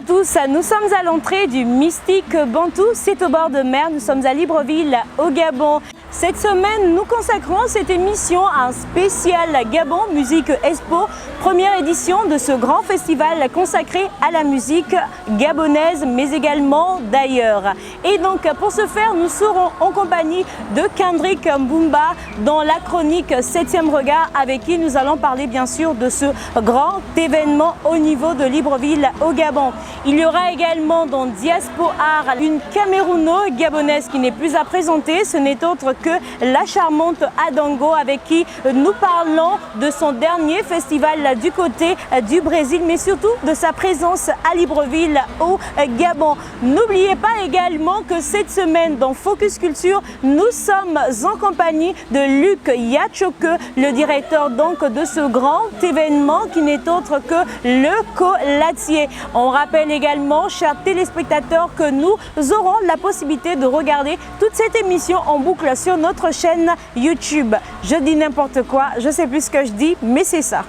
à tous, nous sommes à l'entrée du Mystique Bantou, c'est au bord de mer, nous sommes à Libreville au Gabon. Cette semaine, nous consacrons cette émission à un spécial Gabon Musique Expo, première édition de ce grand festival consacré à la musique gabonaise, mais également d'ailleurs. Et donc, pour ce faire, nous serons en compagnie de Kendrick Mbumba dans la chronique 7e Regard, avec qui nous allons parler bien sûr de ce grand événement au niveau de Libreville au Gabon. Il y aura également dans Diaspo Art une Camerouno-gabonaise qui n'est plus à présenter, ce n'est autre que la charmante Adango, avec qui nous parlons de son dernier festival du côté du Brésil, mais surtout de sa présence à Libreville au Gabon. N'oubliez pas également que cette semaine dans Focus Culture, nous sommes en compagnie de Luc Yachoke, le directeur donc de ce grand événement qui n'est autre que le Colatier. On rappelle également, chers téléspectateurs, que nous aurons la possibilité de regarder toute cette émission en boucle sur notre chaîne YouTube. Je dis n'importe quoi, je sais plus ce que je dis, mais c'est ça.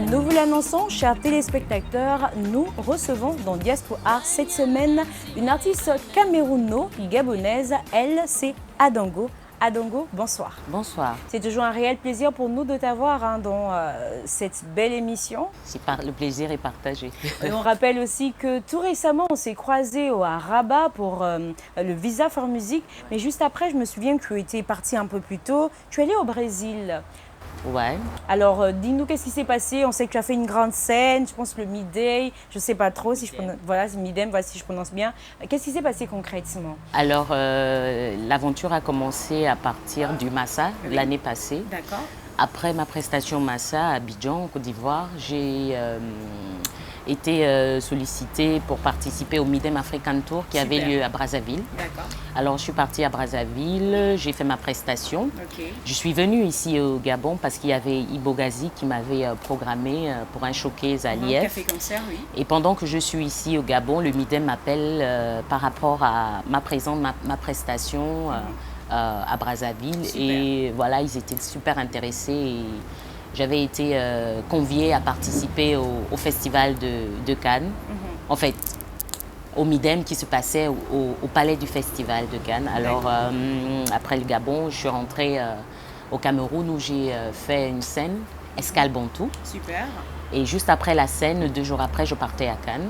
Nous vous l'annonçons, chers téléspectateurs, nous recevons dans Diaspo Art cette semaine une artiste camerouno-gabonaise, elle c'est Adango. Adango, bonsoir. Bonsoir. C'est toujours un réel plaisir pour nous de t'avoir dans cette belle émission. Le plaisir est partagé. Et on rappelle aussi que tout récemment, on s'est croisés à Rabat pour le Visa for Music. Mais juste après, je me souviens que tu étais parti un peu plus tôt. Tu es allé au Brésil. Ouais. Alors, dis-nous qu'est-ce qui s'est passé. On sait que tu as fait une grande scène, je pense le Midday, je ne sais pas trop si je prononce, voilà, c'est Midem, voilà, si je prononce bien. Qu'est-ce qui s'est passé concrètement? Alors, l'aventure a commencé à partir du Massa l'année passée. D'accord. Après ma prestation Massa à Abidjan, en Côte d'Ivoire, j'ai été sollicitée pour participer au Midem African Tour qui avait lieu à Brazzaville. D'accord. Alors, je suis partie à Brazzaville, j'ai fait ma prestation. Okay. Je suis venue ici au Gabon parce qu'il y avait Ibo Gazi qui m'avait programmé pour un showcase à Liège. Café-concert, oui. Et pendant que je suis ici au Gabon, le Midem m'appelle par rapport à ma prestation à Brazzaville. Super. Et voilà, ils étaient super intéressés. Et j'avais été conviée à participer au festival de Cannes. En fait, au Midem qui se passait au palais du festival de Cannes. Alors, après le Gabon, je suis rentrée au Cameroun où j'ai fait une scène, Escale Bantou. Super. Et juste après la scène, 2 jours après, je partais à Cannes.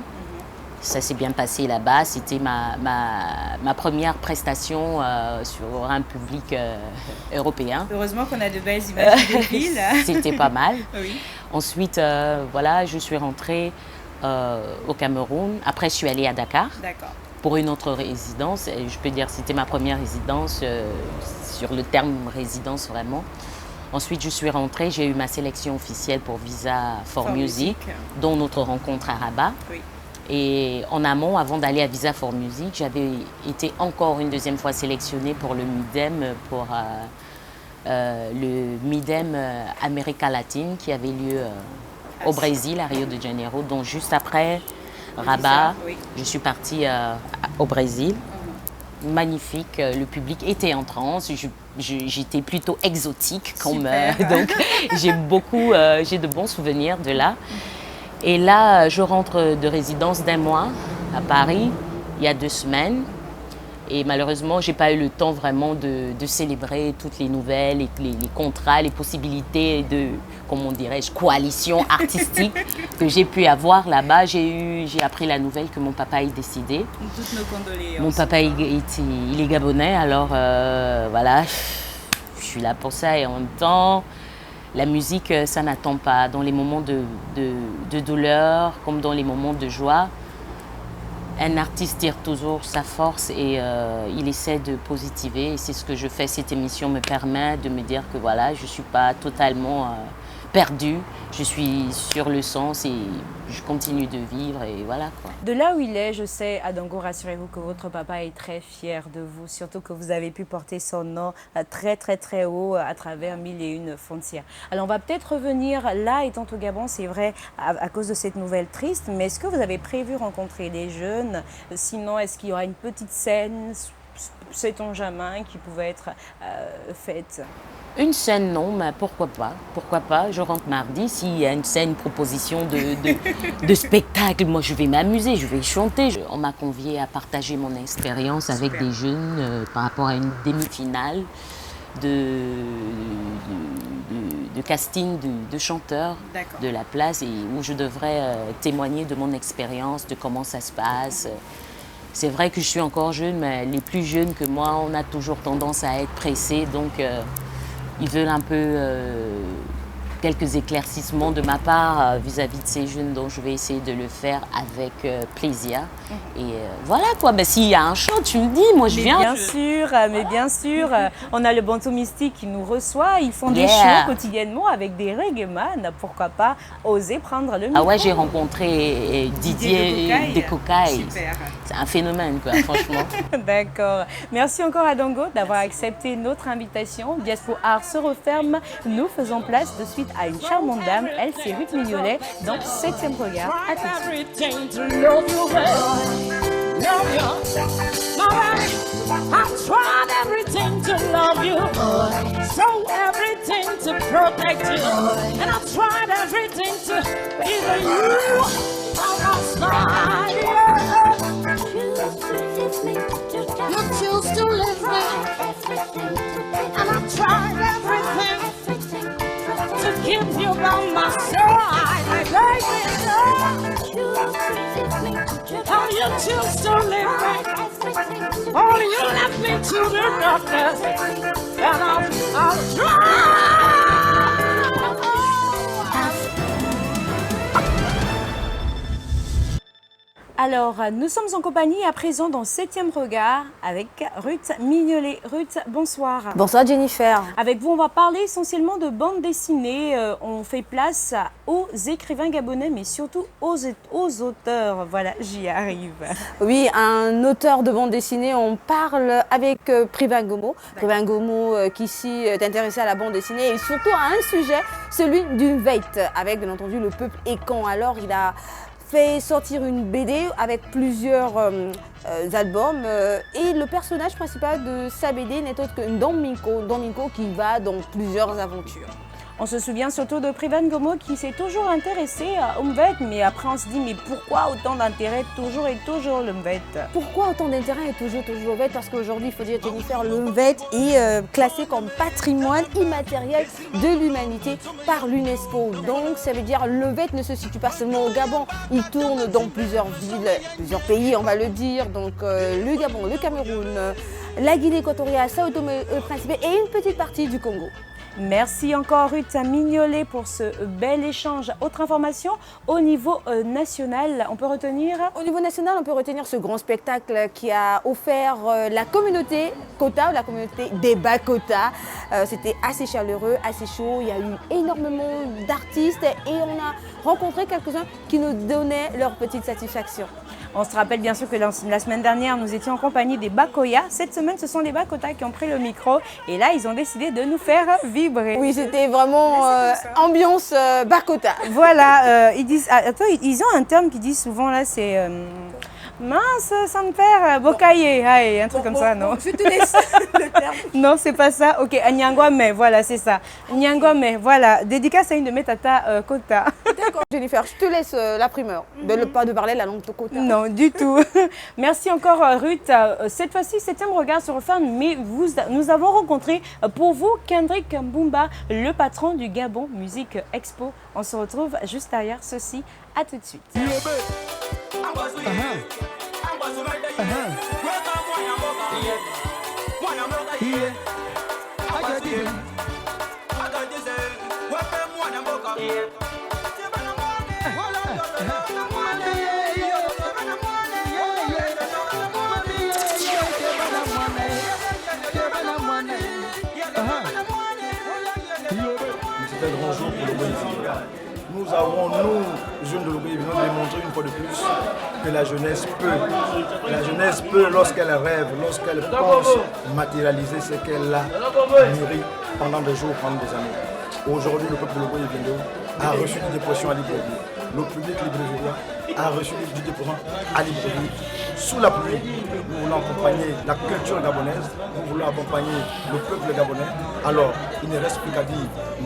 Ça s'est bien passé là-bas. C'était ma première prestation sur un public européen. Heureusement qu'on a de belles images de ville. C'était pas mal. Oui. Ensuite, voilà, je suis rentrée au Cameroun. Après, je suis allée à Dakar pour une autre résidence. Et je peux dire que c'était ma première résidence, sur le terme résidence vraiment. Ensuite, je suis rentrée, j'ai eu ma sélection officielle pour Visa for Music, dont notre rencontre à Rabat. Oui. Et en amont, avant d'aller à Visa for Music, j'avais été encore une deuxième fois sélectionnée pour le Midem, pour le Midem América Latine qui avait lieu au Brésil, à Rio de Janeiro. Donc juste après Rabat, je suis partie au Brésil. Magnifique, le public était en transe, j'étais plutôt exotique comme donc j'ai de bons souvenirs de là. Et là, je rentre de résidence d'1 mois à Paris, il y a 2 semaines. Et malheureusement, je n'ai pas eu le temps vraiment de célébrer toutes les nouvelles, les contrats, les possibilités de, comment dirais-je, coalition artistique que j'ai pu avoir là-bas. J'ai appris la nouvelle que mon papa est décédé. Toutes nos condoléances. Mon papa, il est gabonais, alors voilà, je suis là pour ça. Et en même temps, la musique, ça n'attend pas. Dans les moments de douleur, comme dans les moments de joie, un artiste tire toujours sa force et il essaie de positiver. Et c'est ce que je fais. Cette émission me permet de me dire que voilà, je ne suis pas totalement perdue. Je suis sur le sens et je continue de vivre et voilà quoi. De là où il est, je sais, Adango, rassurez-vous que votre papa est très fier de vous, surtout que vous avez pu porter son nom très haut à travers 1001 frontières. Alors on va peut-être revenir là, étant au Gabon, c'est vrai, à cause de cette nouvelle triste, mais est-ce que vous avez prévu rencontrer les jeunes? Sinon, est-ce qu'il y aura une petite scène, sait-on jamais, qui pouvait être faite? Une scène, non, mais pourquoi pas? Pourquoi pas? Je rentre mardi, s'il y a une scène, une proposition de spectacle, moi je vais m'amuser, je vais chanter. On m'a convié à partager mon expérience avec des jeunes par rapport à une demi-finale de casting de chanteurs de la place et où je devrais témoigner de mon expérience, de comment ça se passe. C'est vrai que je suis encore jeune, mais les plus jeunes que moi, on a toujours tendance à être pressés, donc ils veulent un peu quelques éclaircissements de ma part vis-à-vis de ces jeunes, donc je vais essayer de le faire avec plaisir. Et voilà quoi, ben, s'il y a un chant, tu me dis, moi je viens. Mais bien sûr, on a le Bantou Mystique qui nous reçoit, ils font des shows quotidiennement avec des reggaeman, pourquoi pas oser prendre le micro. Ah ouais, j'ai rencontré Didier de Cocaille. C'est un phénomène quoi, franchement. D'accord. Merci encore à Dango d'avoir accepté notre invitation. Diaspo Art se referme, nous faisons place de suite à une charmante dame, elle c'est Ruth Mignolet dans 7e regard. À tout de suite. I've tried everything to love you, so everything to protect you, and I've tried everything to give you on my side. You choose to leave me, and I've tried everything to keep you by my side. Oh, you choose to leave me. Oh, you left me to the darkness, and I'll try. Alors, nous sommes en compagnie à présent dans 7e regard avec Ruth Mignolet. Ruth, bonsoir. Bonsoir Jennifer. Avec vous, on va parler essentiellement de bande dessinée. On fait place aux écrivains gabonais, mais surtout aux auteurs. Voilà, j'y arrive. Oui, un auteur de bande dessinée, on parle avec Privan Gomo. Privan Gomo qui ici est intéressé à la bande dessinée et surtout à un sujet, celui du Veit, avec bien entendu le peuple écan. Alors, il a fait sortir une BD avec plusieurs albums et le personnage principal de sa BD n'est autre que Domingo qui va dans plusieurs aventures. On se souvient surtout de Privan Gomo qui s'est toujours intéressé à Umvet, mais après on se dit mais pourquoi autant d'intérêt toujours et toujours l'Umvet? Pourquoi autant d'intérêt et toujours l'Umvet? Parce qu'aujourd'hui, il faut dire Jennifer, l'Umvet est classé comme patrimoine immatériel de l'humanité par l'UNESCO. Donc ça veut dire l'Umvet ne se situe pas seulement au Gabon, il tourne dans plusieurs villes, plusieurs pays on va le dire, donc le Gabon, le Cameroun, la Guinée équatoriale, Sao Tomé et Principe et une petite partie du Congo. Merci encore Ruth Mignolet pour ce bel échange. Autre information, au niveau national, on peut retenir? Au niveau national, on peut retenir ce grand spectacle qui a offert la communauté Kota, la communauté des Bakota. C'était assez chaleureux, assez chaud, il y a eu énormément d'artistes et on a rencontré quelques-uns qui nous donnaient leur petite satisfaction. On se rappelle bien sûr que la semaine dernière, nous étions en compagnie des Bakoya. Cette semaine, ce sont les Bakota qui ont pris le micro et là, ils ont décidé de nous faire vibrer. Oui, c'était vraiment ambiance Bakota. Voilà, ils disent, attends, ils ont un terme qu'ils disent souvent là, c'est mince, ça me perd, bokaye, un truc comme ça, non? Je te laisse le terme. Non, c'est pas ça. Ok, Nyangwame, voilà, c'est ça. Nyangwame, voilà. Dédicace à une de mes tata Kota. D'accord, Jennifer, je te laisse la primeur. Pas de parler la langue de Kota. Non, du tout. Merci encore, Ruth. Cette fois-ci, 7e regard se referme, mais nous avons rencontré pour vous Kendrick Mbumba, le patron du Gabon Music Expo. On se retrouve juste derrière ceci. À tout de suite. c'est un grand jour pour le Brésil. Nous avons, nous, jeunes de l'Ogoye, démontré une fois de plus que la jeunesse peut. La jeunesse peut lorsqu'elle rêve, lorsqu'elle pense matérialiser ce qu'elle a mûri pendant des jours, pendant des années. Aujourd'hui, le peuple de l'Ogoye a reçu des dépressions à Libreville. Le public librevillien a reçu des dépressions à Libreville. Sous la pluie, nous voulons accompagner la culture gabonaise, nous voulons accompagner le peuple gabonais. Alors, il ne reste plus qu'à dire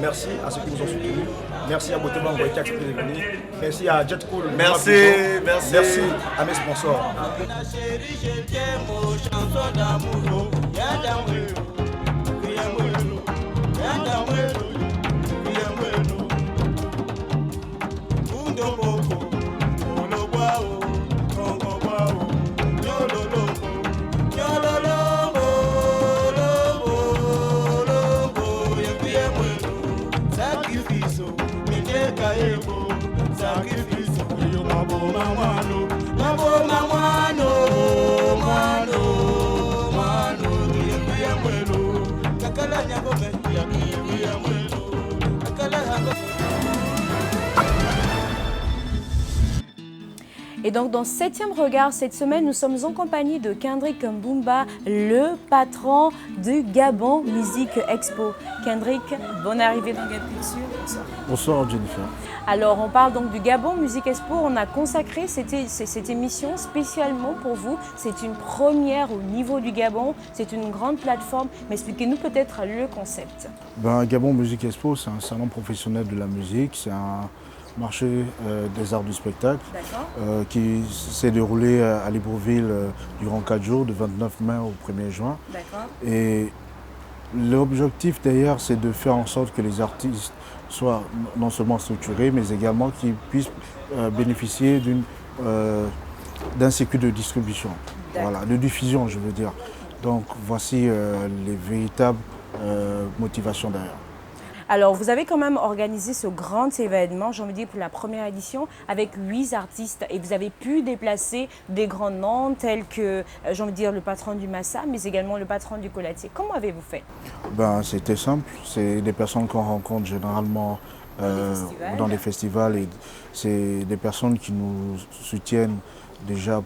merci à ceux qui nous ont soutenus. Merci à Boteban qui a accepté de venir. Merci à Jet Cool. Merci. Merci à mes sponsors. Et donc dans 7e regard, cette semaine, nous sommes en compagnie de Kendrick Mbumba, le patron du Gabon Music Expo. Kendrick, bonne arrivée dans Gab Culture. Bonsoir. Bonsoir Jennifer. Alors on parle donc du Gabon Music Expo. On a consacré cette émission spécialement pour vous. C'est une première au niveau du Gabon. C'est une grande plateforme. Mais expliquez-nous peut-être le concept. Gabon Music Expo, c'est un salon professionnel de la musique. C'est un marché des arts du spectacle qui s'est déroulé à Libreville durant 4 jours, de 29 mai au 1er juin. Et l'objectif derrière, c'est de faire en sorte que les artistes soient non seulement structurés, mais également qu'ils puissent bénéficier d'un circuit de distribution, voilà, de diffusion, je veux dire. Donc voici les véritables motivations derrière. Alors, vous avez quand même organisé ce grand événement, j'ai envie de dire, pour la première édition, avec 8 artistes. Et vous avez pu déplacer des grands noms tels que, j'ai envie de dire, le patron du Massa, mais également le patron du Colatier. Comment avez-vous fait? C'était simple. C'est des personnes qu'on rencontre généralement dans les festivals. Et c'est des personnes qui nous soutiennent déjà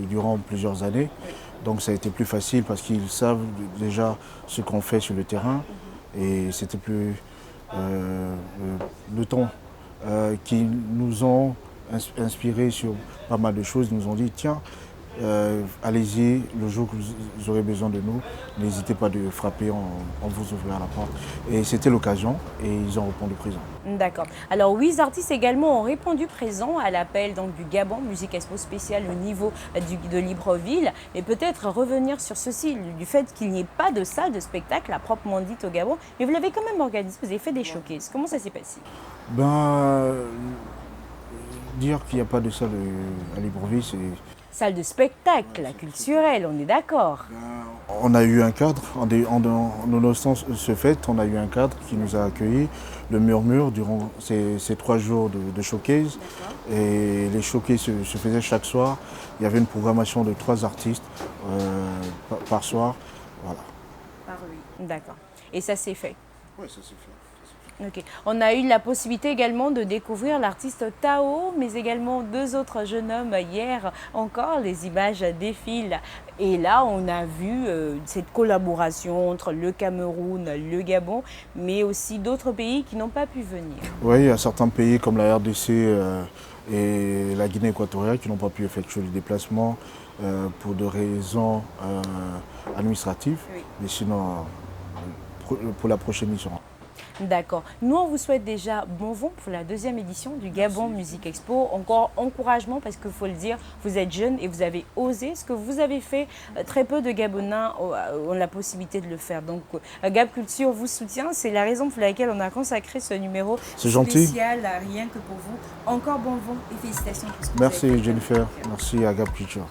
durant plusieurs années. Donc, ça a été plus facile parce qu'ils savent déjà ce qu'on fait sur le terrain. Et c'était plus... le temps qui nous ont inspiré sur pas mal de choses, ils nous ont dit tiens, allez-y, le jour que vous aurez besoin de nous, n'hésitez pas de frapper, on vous ouvrira la porte. Et c'était l'occasion et ils ont répondu présent. D'accord. Alors 8 artistes également ont répondu présent à l'appel du Gabon Music Expo spécial au niveau de Libreville. Mais peut-être revenir sur ceci, du fait qu'il n'y ait pas de salle de spectacle à proprement dit au Gabon. Mais vous l'avez quand même organisé, vous avez fait des showcases. Comment ça s'est passé? Dire qu'il n'y a pas de salle à Libreville, c'est... Salle de spectacle, culturelle, on est d'accord. On a eu un cadre, nonobstant ce fait, on a eu un cadre qui nous a accueillis, le Murmure, durant ces 3 jours de showcase. Et les showcases se faisaient chaque soir. Il y avait une programmation de 3 artistes par soir. Voilà. Par 8, d'accord. Et ça s'est fait? Oui, ça s'est fait. Okay. On a eu la possibilité également de découvrir l'artiste Tao, mais également 2 autres jeunes hommes hier encore. Les images défilent. Et là, on a vu cette collaboration entre le Cameroun, le Gabon, mais aussi d'autres pays qui n'ont pas pu venir. Oui, il y a certains pays comme la RDC et la Guinée équatoriale qui n'ont pas pu effectuer le déplacement pour des raisons administratives. Oui. Mais sinon, pour la prochaine mission. D'accord. Nous, on vous souhaite déjà bon vent pour la 2e édition du Gabon Music Expo. Encore encouragement parce qu'il faut le dire, vous êtes jeune et vous avez osé. Ce que vous avez fait, très peu de Gabonais ont la possibilité de le faire. Donc, Gab Culture vous soutient. C'est la raison pour laquelle on a consacré ce numéro spécial, rien que pour vous. Encore bon vent et félicitations pour ce que Merci vous avez fait. Jennifer. Merci à Gab Culture.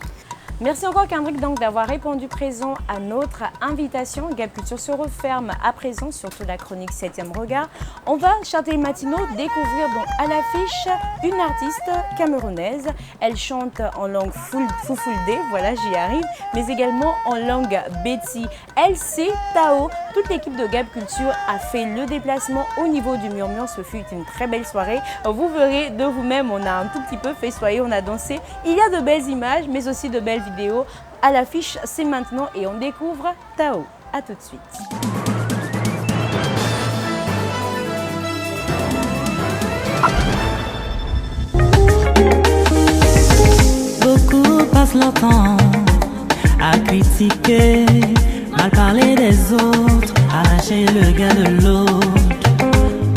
Merci encore Kendrick donc d'avoir répondu présent à notre invitation. Gab Culture se referme à présent sur toute la chronique 7e regard. On va, chers télématinaux, découvrir donc à l'affiche une artiste camerounaise. Elle chante en langue Foufoulde, voilà j'y arrive, mais également en langue Betsi. Elle c'est Tao. Toute l'équipe de Gab Culture a fait le déplacement au niveau du Murmure. Ce fut une très belle soirée. Vous verrez de vous-même, on a un tout petit peu festoyé, on a dansé. Il y a de belles images, mais aussi de belles vidéos. À l'affiche, c'est maintenant et on découvre Tao. A tout de suite. Beaucoup passent leur temps à critiquer, mal parler des autres, arracher le gars de l'autre.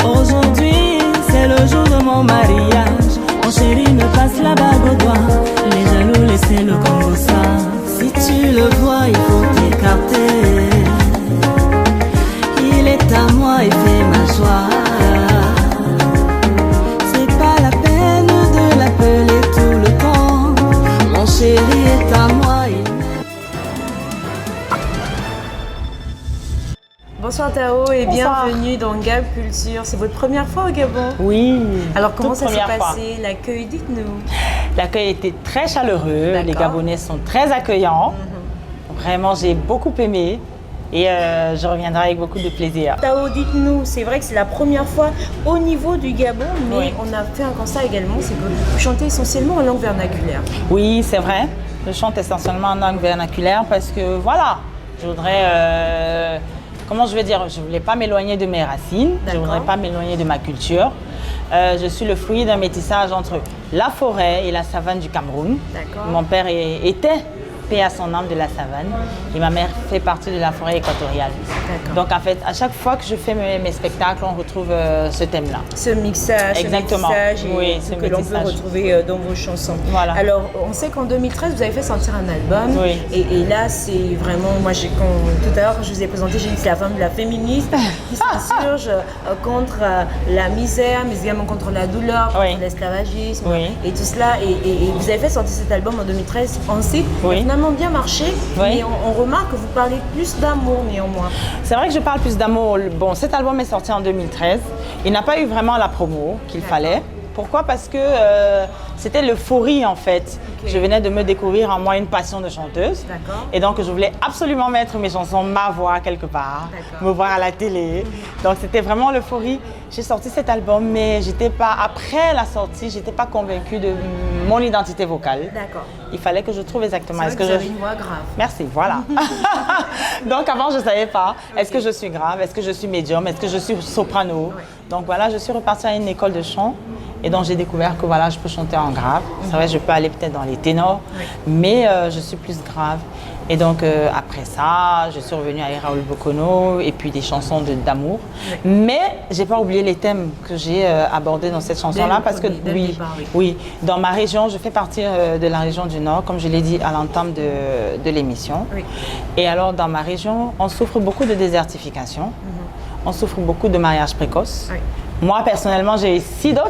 Aujourd'hui, c'est le jour de mon mariage. Mon chéri me passe la bague au doigt. Les jaloux, laissez le Congo ça. Si tu le vois, il faut t'écarter. Il est à moi et fait ma joie. C'est pas la peine de l'appeler tout le temps. Mon chéri est à moi. Bonsoir Tao et bienvenue dans Gab Culture. C'est votre première fois au Gabon? Oui. Alors comment ça s'est passé passé? L'accueil, dites-nous. L'accueil était très chaleureux, les Gabonais sont très accueillants. Vraiment, j'ai beaucoup aimé et je reviendrai avec beaucoup de plaisir. Tao, dites-nous, c'est vrai que c'est la première fois au niveau du Gabon, mais on a fait un constat également, c'est que vous chantez essentiellement en langue vernaculaire. Oui, c'est vrai. Je chante essentiellement en langue vernaculaire parce que voilà, je voudrais... comment je vais dire, je ne voulais pas m'éloigner de mes racines, je ne voudrais pas m'éloigner de ma culture. Je suis le fruit d'un métissage entre la forêt et la savane du Cameroun. Mon père était paix à son âme de la savane et ma mère fait partie de la forêt équatoriale. Donc en fait, à chaque fois que je fais mes spectacles, on retrouve ce thème-là. Ce mixage, exactement. Ce métissage oui, ce que l'on peut retrouver dans vos chansons. Voilà. Alors, on sait qu'en 2013, vous avez fait sortir un album. Oui. Et là, c'est vraiment, moi, tout à l'heure, quand je vous ai présenté, j'ai dit que c'est la femme de la féministe qui s'insurge contre la misère, mais également contre la douleur, contre l'esclavagisme et tout cela. Et vous avez fait sortir cet album en 2013, on sait, finalement bien marché, mais on remarque que vous parlez plus d'amour néanmoins. C'est vrai que je parle plus d'amour. Bon, cet album est sorti en 2013. Il n'a pas eu vraiment la promo qu'il fallait. Pourquoi? Parce que c'était l'euphorie en fait. Je venais de me découvrir en moi une passion de chanteuse. Et donc je voulais absolument mettre mes chansons, ma voix quelque part, me voir à la télé. Donc c'était vraiment l'euphorie. J'ai sorti cet album, mais j'étais pas, après la sortie, j'étais pas convaincue de mon identité vocale. Il fallait que je trouve exactement. Est-ce que vous avez une voix grave? Merci, voilà. Donc avant je savais pas. Est-ce que je suis grave? Est-ce que je suis médium? Est-ce que je suis soprano? Donc voilà, je suis repartie à une école de chant. Et donc j'ai découvert que voilà, je peux chanter en grave. C'est vrai, je peux aller peut-être dans les ténors, mais je suis plus grave. Et donc après ça, je suis revenue à Raoul Bokono et puis des chansons d'amour. Mais j'ai pas oublié les thèmes que j'ai abordés dans cette chanson-là parce que dans ma région, je fais partie de la région du Nord, comme je l'ai dit à l'entame de l'émission. Et alors dans ma région, on souffre beaucoup de désertification, on souffre beaucoup de mariages précoces. Moi personnellement, j'ai eu 6 dots.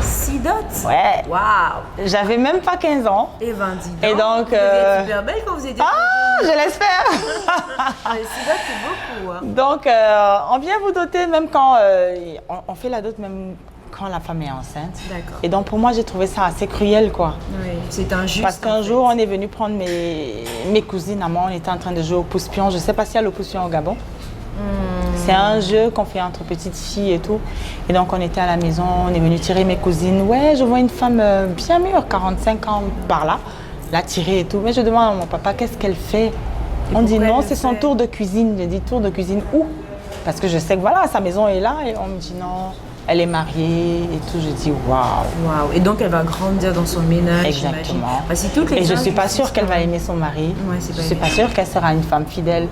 6 dots? Ouais. Waouh! J'avais même pas 15 ans. Et 20 ans. Et donc. Vous êtes super belle quand vous étiez. Ah, je l'espère! 6 dots, c'est beaucoup. Hein. Donc, on vient vous doter même quand. On fait la dot même quand la femme est enceinte. Et donc, pour moi, j'ai trouvé ça assez cruel, quoi. Oui, c'est injuste. Parce qu'un jour, on est venu prendre mes cousines à moi, on était en train de jouer au pouce-pion. Je ne sais pas s'il y a le pouce-pion au Gabon. C'est un jeu qu'on fait entre petites filles et tout. Et donc on était à la maison, on est venu tirer mes cousines. Ouais, je vois une femme bien mûre, 45 ans par là, la tirer et tout. Mais je demande à mon papa, qu'est-ce qu'elle fait? On dit non, c'est son tour de cuisine. Je dis tour de cuisine où? Parce que je sais que voilà, sa maison est là. Et on me dit non, elle est mariée et tout. Je dis waouh. Waouh. Et donc elle va grandir dans son ménage. Exactement. Si toutes les et je ne suis pas sûre qu'elle va aimer son mari. Je ne suis pas sûre qu'elle sera une femme fidèle.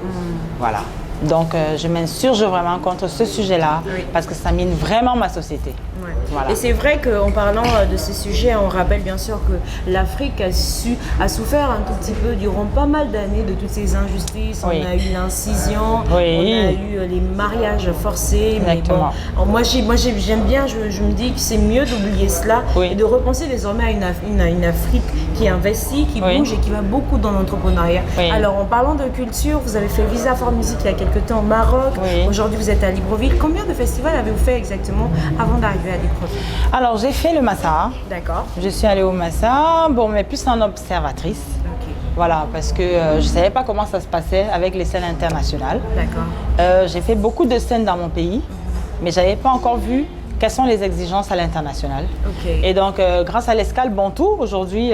Voilà. Donc, je m'insurge vraiment contre ce sujet-là parce que ça mine vraiment ma société. Ouais. Voilà. Et c'est vrai qu'en parlant de ces sujets, on rappelle bien sûr que l'Afrique a souffert un tout petit peu durant pas mal d'années de toutes ces injustices. Oui. On a eu l'incision, Oui. on a eu les mariages forcés. Exactement. Mais bon, moi j'aime bien, je me dis que c'est mieux d'oublier cela et de repenser désormais à une Afrique qui investit, qui bouge et qui va beaucoup dans l'entrepreneuriat. Oui. Alors en parlant de culture, vous avez fait Visa for Music il y a quelques temps au Maroc. Oui. Aujourd'hui vous êtes à Libreville. Combien de festivals avez-vous fait exactement avant d'arriver à Libreville? Alors, j'ai fait le Massa. D'accord. Je suis allée au Massa, bon, mais plus en observatrice. Ok. Voilà, parce que je ne savais pas comment ça se passait avec les scènes internationales. D'accord. J'ai fait beaucoup de scènes dans mon pays, mais je n'avais pas encore vu quelles sont les exigences à l'international. Ok. Et donc, grâce à l'Escale Bantou, aujourd'hui,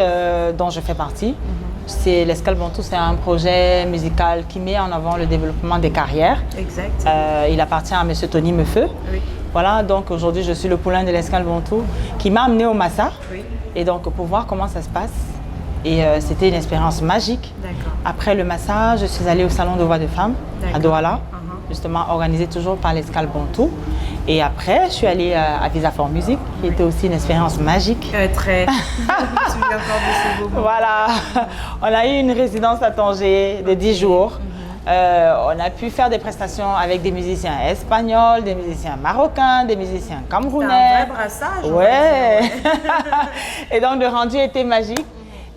dont je fais partie, l'Escale Bantou, c'est un projet musical qui met en avant le développement des carrières. Exact. Il appartient à M. Tony Meufeu. Oui. Voilà, donc aujourd'hui, je suis le poulain de l'Escale Bantou qui m'a amené au Massa. Oui. Et donc, pour voir comment ça se passe. Et c'était une expérience magique. D'accord. Après le Massa, je suis allée au Salon de Voix de Femmes à D'accord. Douala, justement organisé toujours par l'Escale Bantou. Et après, je suis allée à Visa for Music, qui était aussi une expérience magique. Très. Je me souviens encore de ce moment. Voilà, on a eu une résidence à Tanger de 10 jours. On a pu faire des prestations avec des musiciens espagnols, des musiciens marocains, des musiciens camerounais. C'est un vrai brassage. on va Ouais. dire, Et donc le rendu était magique.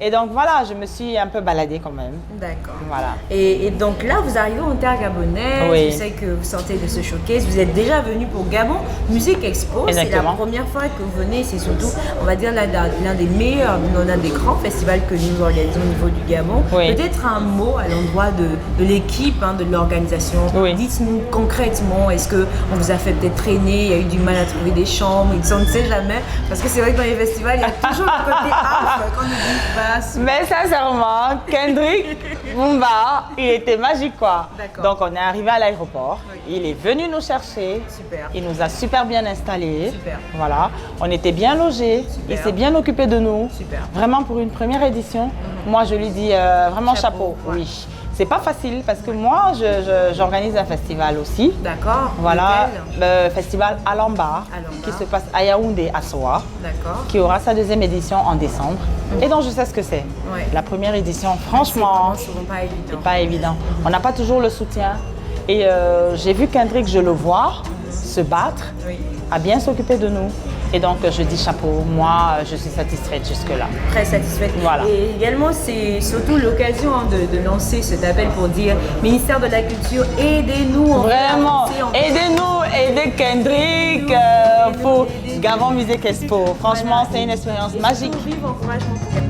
Et donc voilà, je me suis un peu baladée quand même. D'accord. Voilà. Et donc là, vous arrivez en terre gabonaise, Oui. je sais que vous sortez de ce showcase, vous êtes déjà venu pour Gabon Music Expo, c'est la Exactement. première fois que vous venez, c'est surtout, on va dire, l'un des meilleurs, l'un des grands festivals que nous organisons au niveau du Gabon. Oui. Peut-être un mot à l'endroit de l'équipe, de l'organisation. Oui. Dites-nous concrètement, est-ce qu'on vous a fait peut-être traîner, il y a eu du mal à trouver des chambres, on ne sait jamais, parce que c'est vrai que dans les festivals, il y a toujours le côté quand on dit basse. Mais sincèrement, Kendrick Mumba, il était magique quoi. D'accord. Donc on est arrivé à l'aéroport, il est venu nous chercher, Super. il nous a super bien installés. Super. Voilà, on était bien logés, il s'est bien occupé de nous. Super. Vraiment pour une première édition, moi je lui dis vraiment chapeau. ouais. Oui. C'est pas facile parce que moi j'organise un festival aussi. D'accord. Voilà, Lequel? le festival Alamba, Alamba. qui se passe à Yaoundé, à Soa, D'accord. qui aura sa deuxième édition en décembre. Et donc je sais ce que c'est. Ouais. La première édition, franchement, C'est vraiment pas évident. c'est pas évident. On n'a pas toujours le soutien. Et j'ai vu Kendrick, je le vois, se battre, Oui. à bien s'occuper de nous. Et donc je dis chapeau, moi je suis satisfaite jusque-là. Très satisfaite. Voilà. Et également, c'est surtout l'occasion de lancer cet appel pour dire ministère de la Culture, aidez-nous. on veut Vraiment, avancer, on veut- aidez-nous, aidez Kendrick pour Gabon Music Expo. Franchement, c'est une expérience magique. Vive encouragement pour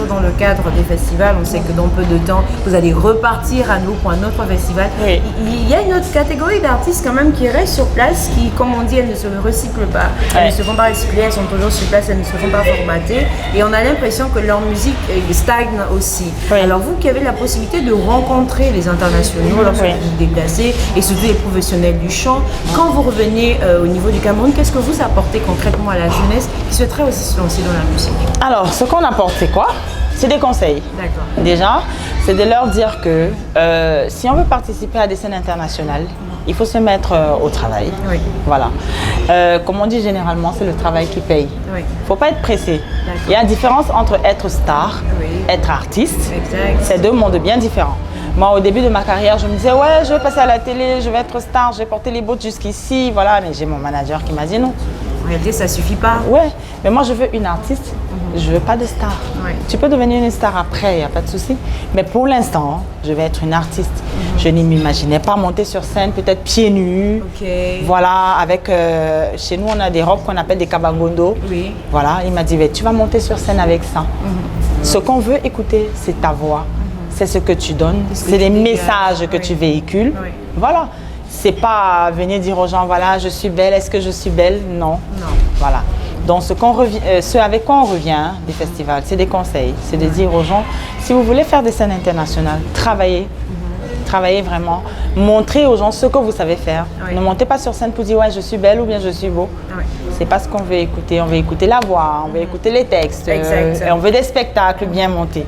dans le cadre des festivals. On sait que dans peu de temps, vous allez repartir à nous pour un autre festival. Oui. Il y a une autre catégorie d'artistes quand même qui restent sur place, qui, comme on dit, elles ne se recyclent pas. Elles Ouais. ne se font pas recycler, elles sont toujours sur place, elles ne se font pas formater. Et on a l'impression que leur musique stagne aussi. Oui. Alors vous qui avez la possibilité de rencontrer les internationaux lorsque Oui. vous vous déplacez, et surtout les professionnels du chant, quand vous revenez au niveau du Cameroun, qu'est-ce que vous apportez concrètement à la jeunesse qui souhaiterait aussi se lancer dans la musique? Alors, ce qu'on apporte, c'est quoi? C'est des conseils. D'accord. Déjà, c'est de leur dire que si on veut participer à des scènes internationales, il faut se mettre au travail. Oui. Voilà. Comme on dit généralement, c'est le travail qui paye. Oui. Il ne faut pas être pressé. D'accord. Il y a une différence entre être star, Oui. être artiste. Exact. C'est deux mondes bien différents. Moi, au début de ma carrière, je me disais, ouais, je vais passer à la télé, je vais être star, je vais porter les bottes jusqu'ici. Voilà, mais j'ai mon manager qui m'a dit non. En réalité, ça suffit pas. Ouais, mais moi, je veux une artiste. Je veux pas de star. Ouais. Tu peux devenir une star après, il n'y a pas de souci. Mais pour l'instant, je vais être une artiste. Je ne m'imaginais pas monter sur scène, peut-être pieds nus. Ok. Voilà, avec... chez nous, on a des robes qu'on appelle des kabangondo. Oui. Voilà, il m'a dit, tu vas monter sur scène avec ça. Ce qu'on veut écouter, c'est ta voix. C'est ce que tu donnes. C'est les messages que tu véhicules. Oui. Voilà. C'est pas venir dire aux gens, voilà, je suis belle, est-ce que je suis belle? Non. Non. Voilà. Donc, ce avec quoi on revient des festivals, c'est des conseils. C'est de dire aux gens, si vous voulez faire des scènes internationales, travaillez. Travaillez vraiment. Montrez aux gens ce que vous savez faire. Oui. Ne montez pas sur scène pour dire, ouais, je suis belle ou bien je suis beau. Oui. C'est pas ce qu'on veut écouter. On veut écouter la voix, on veut écouter les textes. Exact. Et on veut des spectacles bien montés.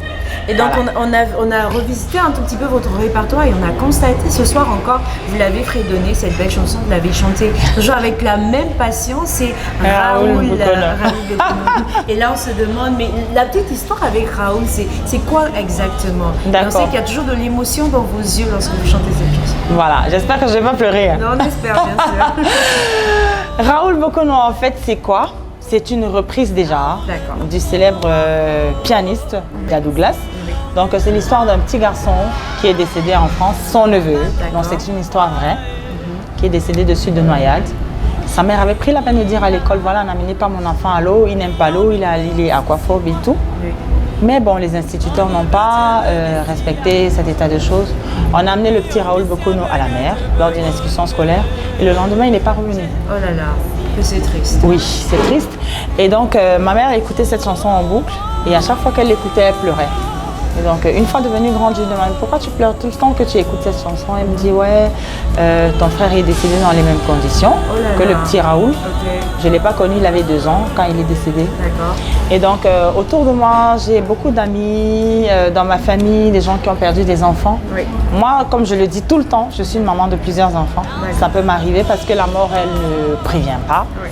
Et donc, Voilà. on a revisité un tout petit peu votre répertoire et on a constaté ce soir encore, vous l'avez fredonné, cette belle chanson, vous l'avez chantée toujours avec la même passion, c'est Raoul Bokono. Et là, on se demande, mais la petite histoire avec Raoul, c'est quoi exactement? D'accord. On sait qu'il y a toujours de l'émotion dans vos yeux lorsque vous chantez cette chanson. Voilà, j'espère que je vais pas pleurer. Hein. Non, on espère, bien sûr. Raoul Bokono, en fait, c'est quoi? C'est une reprise déjà du célèbre pianiste Gad Douglas. Donc, c'est l'histoire d'un petit garçon qui est décédé en France, son neveu. Donc, c'est une histoire vraie, qui est décédé de suite de noyade. Sa mère avait pris la peine de dire à l'école, voilà, n'amenez pas mon enfant à l'eau, il n'aime pas l'eau, il est aquaphobe et tout. Oui. Mais bon, les instituteurs n'ont pas respecté cet état de choses. On a amené le petit Raoul Bokono à la mer lors d'une excursion scolaire et le lendemain, il n'est pas revenu. Oh là là, que c'est triste. Oui, c'est triste. Et donc, ma mère écoutait cette chanson en boucle et à chaque fois qu'elle l'écoutait, elle pleurait. Et donc, une fois devenue grande, je lui demande pourquoi tu pleures tout le temps que tu écoutes cette chanson. Elle me dit, ouais, ton frère est décédé dans les mêmes conditions que le petit Raoul. Okay. Je ne l'ai pas connu, il avait 2 ans quand il est décédé. D'accord. Et donc, autour de moi, j'ai beaucoup d'amis, dans ma famille, des gens qui ont perdu des enfants. Oui. Moi, comme je le dis tout le temps, je suis une maman de plusieurs enfants. D'accord. Ça peut m'arriver parce que la mort, elle ne prévient pas. Oui.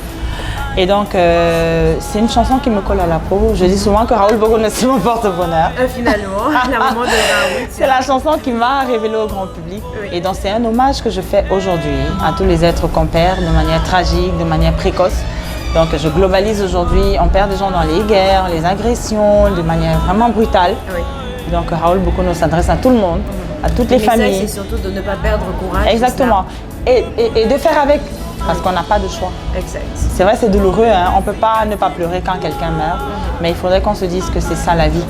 Et donc, c'est une chanson qui me colle à la peau. Je dis souvent que Raoul Bokono, c'est mon porte-bonheur. Finalement, la maman de Raoul. C'est la chanson qui m'a révélée au grand public. Oui. Et donc, c'est un hommage que je fais aujourd'hui à tous les êtres qu'on perd de manière tragique, de manière précoce. Donc, je globalise aujourd'hui. On perd des gens dans les guerres, les agressions, de manière vraiment brutale. Oui. Donc, Raoul Bokono s'adresse à tout le monde, à toutes les Le message, familles. c'est surtout de ne pas perdre courage. Exactement. Et de faire avec, parce qu'on n'a pas de choix. Exact. C'est vrai, c'est douloureux, hein. On ne peut pas ne pas pleurer quand quelqu'un meurt, mais il faudrait qu'on se dise que c'est ça la vie.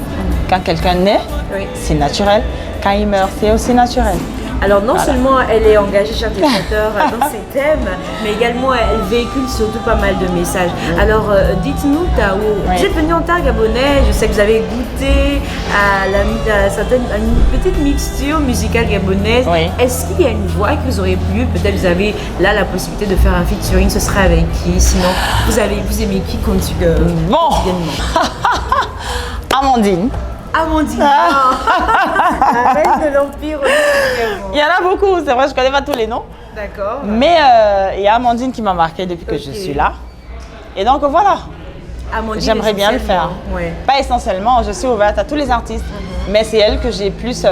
Quand quelqu'un naît, Oui. c'est naturel. Quand il meurt, c'est aussi naturel. Alors non seulement elle est engagée chez téléspectateurs dans ses thèmes, mais également elle véhicule surtout pas mal de messages. Alors dites-nous Tao, vous êtes venu en terre gabonais, je sais que vous avez goûté à une petite mixture musicale gabonaise. Oui. Est-ce qu'il y a une voix que vous auriez plu? Peut-être vous avez là la possibilité de faire un featuring, ce serait avec qui? Sinon, vous aimez qui Bon, Amandine. Amandine, la reine de l'Empire. Il y en a beaucoup, c'est vrai, je ne connais pas tous les noms. D'accord. Mais il y a Amandine qui m'a marqué depuis que je suis là. Et donc voilà, Amandine, j'aimerais bien le faire. Ouais. Pas essentiellement, je suis ouverte à tous les artistes, mais c'est elle que j'ai plus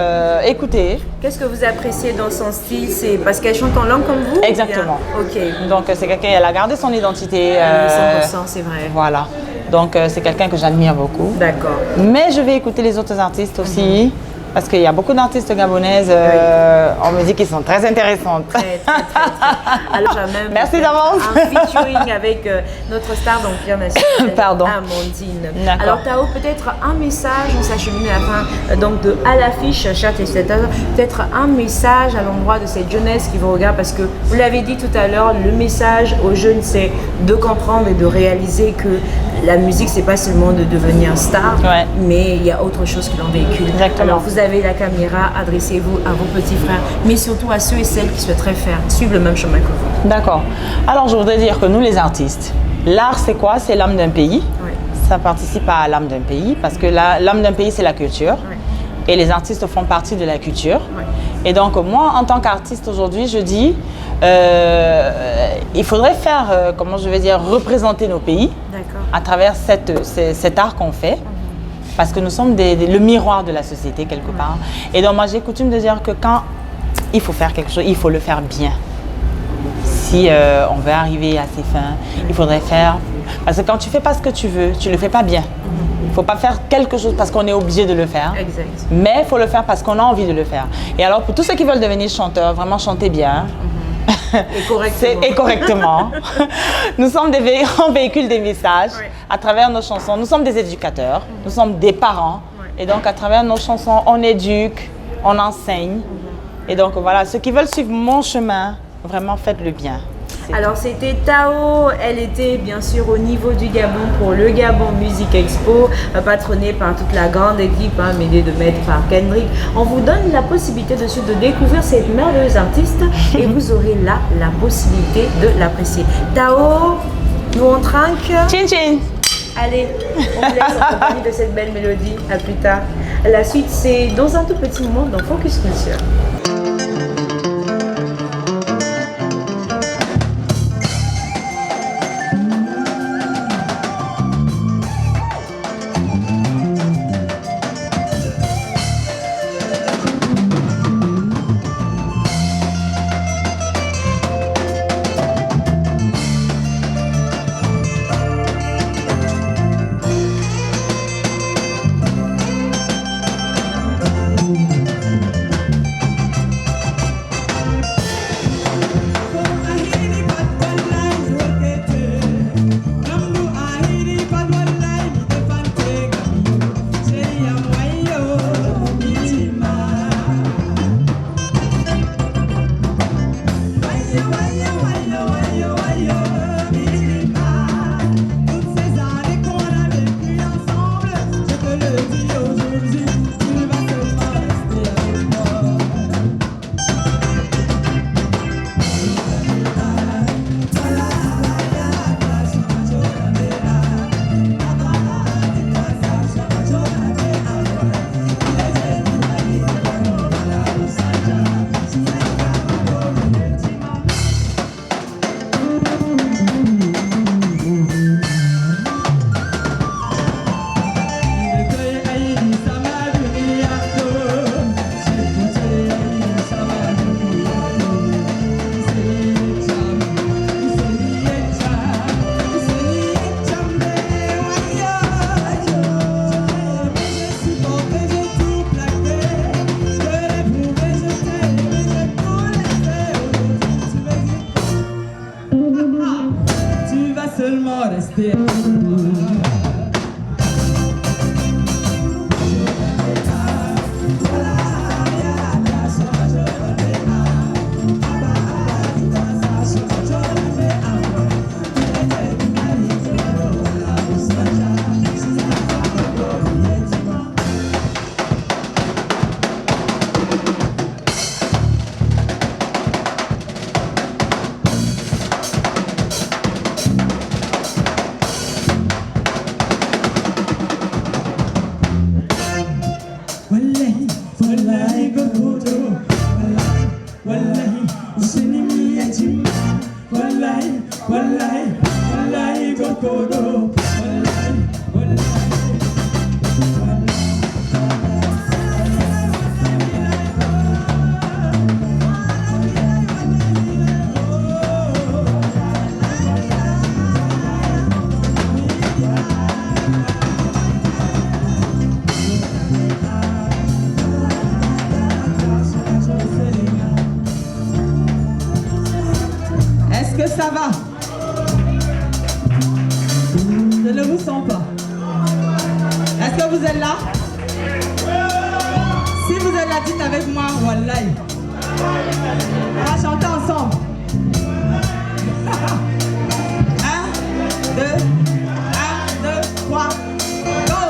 écoutée. Qu'est-ce que vous appréciez dans son style? C'est parce qu'elle chante en langue comme vous? Exactement. Ok. Donc c'est quelqu'un, elle a gardé son identité. 100%, c'est vrai. Voilà. Donc c'est quelqu'un que j'admire beaucoup. D'accord. Mais je vais écouter les autres artistes aussi. Parce qu'il y a beaucoup d'artistes gabonaises en musique qui sont très intéressantes. Très. Alors, j'ai même Merci d'avance. un featuring avec notre star d'Empire National, Pardon. Amandine. D'accord. Alors, Tao, peut-être un message, on s'achemine à la fin donc de À l'affiche, chers téléspectateurs, peut-être un message à l'endroit de cette jeunesse qui vous regarde, parce que vous l'avez dit tout à l'heure, le message aux jeunes, c'est de comprendre et de réaliser que la musique, c'est pas seulement de devenir star, mais il y a autre chose que l'on véhicule. Exactement. Alors, vous avez la caméra, adressez-vous à vos petits frères, mais surtout à ceux et celles qui souhaiteraient suivre le même chemin que vous. D'accord. Alors, je voudrais dire que nous, les artistes, l'art, c'est quoi? C'est l'âme d'un pays. Oui. ça participe à l'âme d'un pays, parce que l'âme d'un pays, c'est la culture. Ouais. Et les artistes font partie de la culture. Ouais. Et donc, moi, en tant qu'artiste aujourd'hui, je dis, il faudrait faire, comment je vais dire, représenter nos pays à travers cet art qu'on fait. Parce que nous sommes le miroir de la société, quelque part. Et donc, moi, j'ai coutume de dire que quand il faut faire quelque chose, il faut le faire bien. Si on veut arriver à ses fins, il faudrait faire... Parce que quand tu ne fais pas ce que tu veux, tu ne le fais pas bien. Il ne faut pas faire quelque chose parce qu'on est obligé de le faire. Exact. Mais il faut le faire parce qu'on a envie de le faire. Et alors, pour tous ceux qui veulent devenir chanteurs, vraiment chanter bien. Et correctement. Nous sommes on véhicule des messages à travers nos chansons. Nous sommes des éducateurs, nous sommes des parents. Et donc, à travers nos chansons, on éduque, on enseigne. Et donc, voilà, ceux qui veulent suivre mon chemin, vraiment faites-le bien. Alors c'était Tao, elle était bien sûr au niveau du Gabon pour le Gabon Music Expo, patronnée par toute la grande équipe, menée de maître par Kendrick. On vous donne la possibilité de découvrir cette merveilleuse artiste et vous aurez là la possibilité de l'apprécier. Tao, nous on trinque. Chin chin. Allez, on vous laisse en compagnie de cette belle mélodie. À plus tard. La suite c'est dans un tout petit moment dans Focus Culture. Ça va? Je ne vous sens pas. Est-ce que vous êtes là? Si vous êtes là, dites avec moi, Wallahi. On va chanter ensemble. 1, 2, 3, go!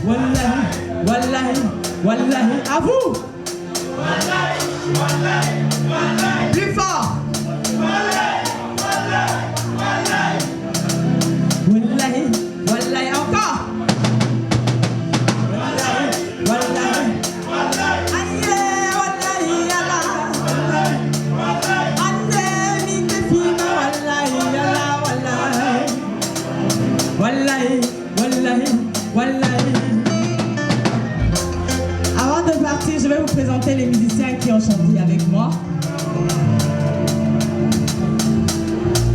Wallahi, Wallahi, Wallahi. À vous! Wallahi, Wallahi, Wallahi. Plus fort! Wallahi, Wallahi, Wallahi. Wallahi. Avant de partir, je vais vous présenter les musiciens qui ont chanté avec moi.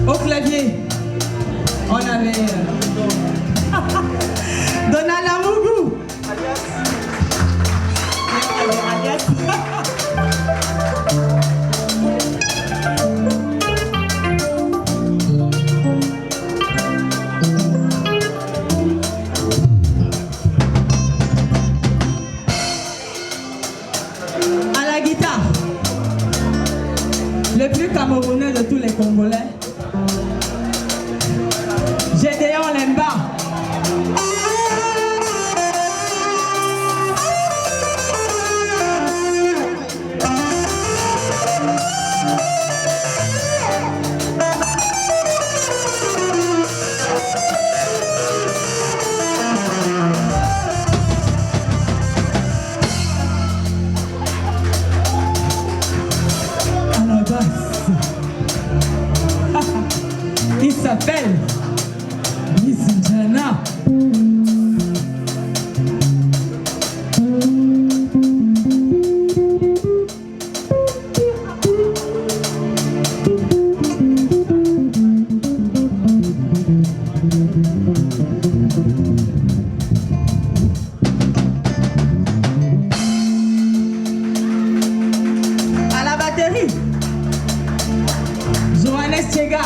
Au clavier, on avait Donald Amougou. À la guitare, le plus camerounais de tous les Congolais, Gédéon Lemba. À la basse, il s'appelle Miss Njana. À la batterie, Johannes Chega.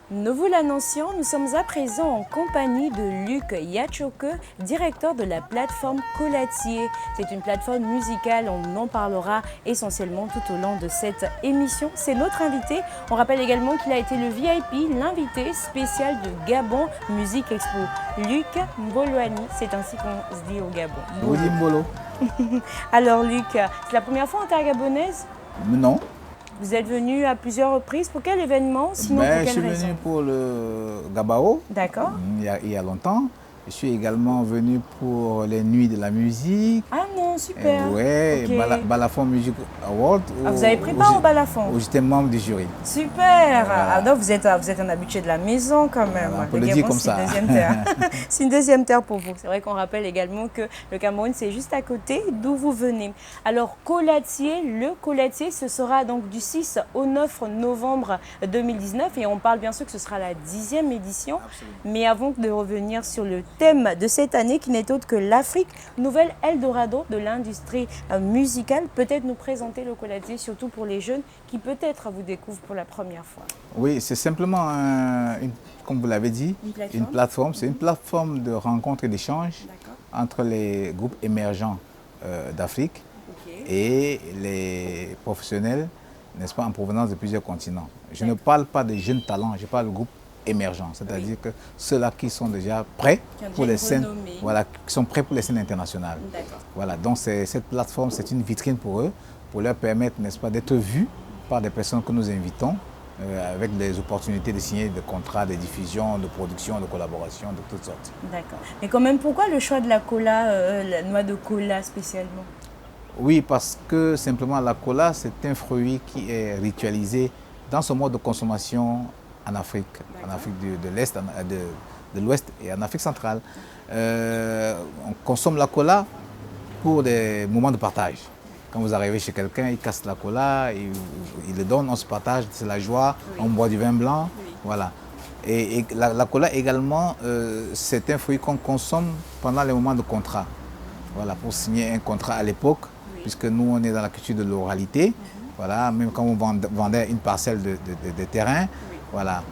Nous vous l'annoncions, nous sommes à présent en compagnie de Luc Yachoke, directeur de la plateforme Colatier. C'est une plateforme musicale, on en parlera essentiellement tout au long de cette émission. C'est notre invité. On rappelle également qu'il a été le VIP, l'invité spécial de Gabon Music Expo. Luc Mboloani, c'est ainsi qu'on se dit au Gabon. Oui, Mbolo. Alors Luc, c'est la première fois en terre gabonaise? Non. Vous êtes venu à plusieurs reprises. Pour quel événement? Sinon, pour Je quelle suis raison? venu pour le Gabao. D'accord. Il y a longtemps. Je suis également venu pour les nuits de la musique. Ah non, super. Oui, Ok. Balafon Music Award. Ah, vous avez pris part au Balafon? Où j'étais membre du jury. Super. Voilà. Ah, donc vous êtes un habitué de la maison quand même. Voilà, on peut Le le dire Gabon, comme c'est ça. une deuxième terre. C'est une deuxième terre pour vous. C'est vrai qu'on rappelle également que le Cameroun, c'est juste à côté d'où vous venez. Alors, Colatier, le Colatier, ce sera donc du 6 au 9 novembre 2019 et on parle bien sûr que ce sera la 10e édition. Absolument. Mais avant de revenir sur le thème de cette année qui n'est autre que l'Afrique, nouvelle Eldorado de l'industrie musicale, peut-être nous présenter le Colatier, surtout pour les jeunes qui peut-être vous découvrent pour la première fois. Oui, c'est simplement, comme vous l'avez dit, une plateforme. C'est une plateforme de rencontre et d'échange entre les groupes émergents d'Afrique et les professionnels, n'est-ce pas, en provenance de plusieurs continents. Je ne parle pas des jeunes talents, je parle de groupes émergents, c'est-à-dire que ceux-là qui sont déjà prêts pour les scènes, voilà, qui sont prêts pour les scènes internationales. Voilà, donc cette plateforme, c'est une vitrine pour eux, pour leur permettre, n'est-ce pas, d'être vus par des personnes que nous invitons avec des opportunités de signer des contrats de diffusion, de production, de collaboration, de toutes sortes. D'accord. Mais quand même, pourquoi le choix de la cola, la noix de cola spécialement? Oui, parce que simplement la cola, c'est un fruit qui est ritualisé dans son mode de consommation en Afrique de l'Est, de l'Ouest et en Afrique centrale. On consomme la cola pour des moments de partage. Quand vous arrivez chez quelqu'un, il casse la cola, il le donne, on se partage, c'est la joie, on boit du vin blanc, voilà. Et la cola également, c'est un fruit qu'on consomme pendant les moments de contrat. Voilà, pour signer un contrat à l'époque, puisque nous on est dans la culture de l'oralité, voilà, même quand on vendait une parcelle de terrain, voilà,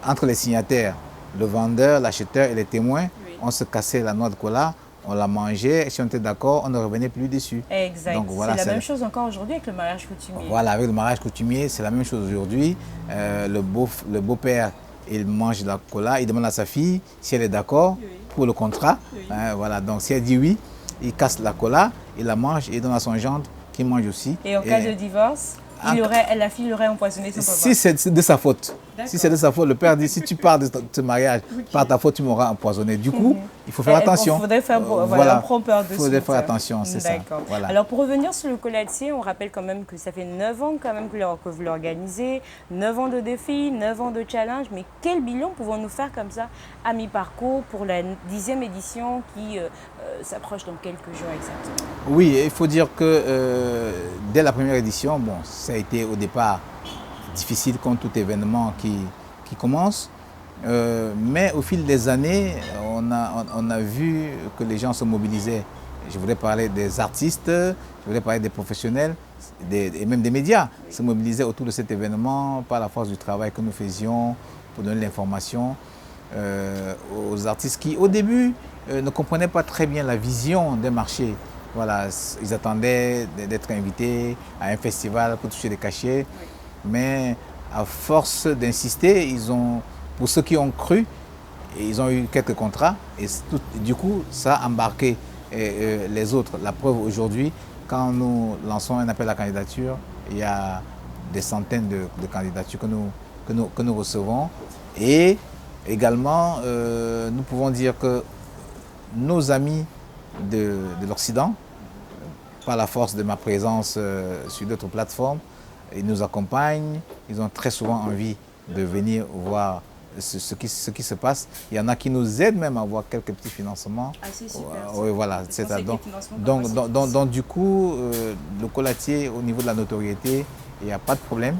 entre les signataires, le vendeur, l'acheteur et les témoins, on se cassait la noix de cola, on la mangeait, et si on était d'accord, on ne revenait plus dessus. Exact. Donc, voilà, c'est la même chose encore aujourd'hui avec le mariage coutumier. Voilà, avec le mariage coutumier, c'est la même chose aujourd'hui. Le beau-père, il mange de la cola, il demande à sa fille si elle est d'accord pour le contrat. Voilà, donc si elle dit oui, il casse la cola, il la mange et donne à son gendre qui mange aussi. Et en cas de divorce, la fille aurait empoisonné son papa. Si c'est de sa faute. Si c'est de sa faute, le père dit si tu pars de ce mariage, par ta faute, tu m'auras empoisonné. Du coup, il faut faire attention. Il faudrait faire peur de Il faudrait faire attention, c'est ça. Voilà. Alors pour revenir sur le colatier, on rappelle quand même que ça fait 9 ans quand même que vous l'organisez, 9 ans de défis, 9 ans de challenge. Mais quel bilan pouvons-nous faire comme ça à mi-parcours pour la 10e édition qui s'approche dans quelques jours exactement? Oui, il faut dire que dès la première édition, bon, ça a été au départ difficile comme tout événement qui commence. Mais au fil des années, on a vu que les gens se mobilisaient. Je voudrais parler des artistes, je voudrais parler des professionnels et même des médias se mobilisaient autour de cet événement par la force du travail que nous faisions pour donner l'information aux artistes qui, au début, ne comprenaient pas très bien la vision des marchés. Voilà, ils attendaient d'être invités à un festival pour toucher des cachets. Mais à force d'insister, pour ceux qui ont cru, ils ont eu quelques contrats et du coup, ça a embarqué les autres. La preuve aujourd'hui, quand nous lançons un appel à candidature, il y a des centaines de candidatures que nous recevons. Et également, nous pouvons dire que nos amis de l'Occident, par la force de ma présence sur d'autres plateformes, ils nous accompagnent, ils ont très souvent envie de venir voir ce qui se passe. Il y en a qui nous aident même à avoir quelques petits financements. Ah, c'est super. Oui, voilà, c'est ça. Donc, du coup, le colatier, au niveau de la notoriété, il n'y a pas de problème.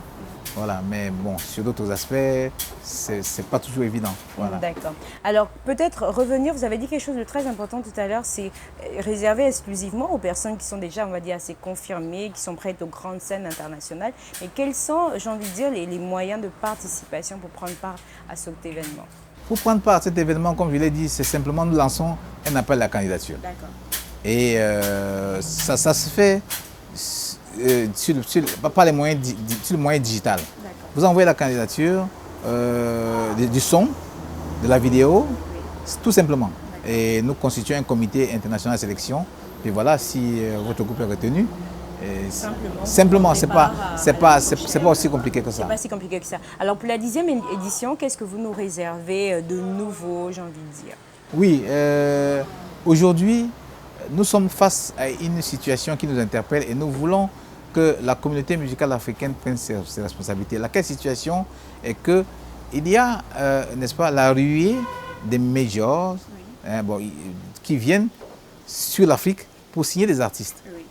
Voilà, mais bon, sur d'autres aspects, c'est pas toujours évident. Voilà. D'accord. Alors, peut-être revenir, vous avez dit quelque chose de très important tout à l'heure, c'est réservé exclusivement aux personnes qui sont déjà, on va dire, assez confirmées, qui sont prêtes aux grandes scènes internationales. Mais quels sont, j'ai envie de dire, les moyens de participation pour prendre part à cet événement? Pour prendre part à cet événement, comme je l'ai dit, c'est simplement nous lançons un appel à la candidature. D'accord. Et ça se fait par les moyens, sur le moyen digital. Vous envoyez la candidature, du son, de la vidéo, tout simplement. Et nous constituons un comité international de sélection. Et voilà, si votre groupe est retenu, simplement, c'est pas aussi compliqué que ça. C'est pas si compliqué que ça. Alors pour la 10e édition, qu'est-ce que vous nous réservez de nouveau, j'ai envie de dire? Oui, aujourd'hui, nous sommes face à une situation qui nous interpelle et nous voulons que la communauté musicale africaine prenne ses responsabilités. Laquelle situation est qu'il y a, n'est-ce pas, la ruée des majors qui viennent sur l'Afrique pour signer des artistes. Oui.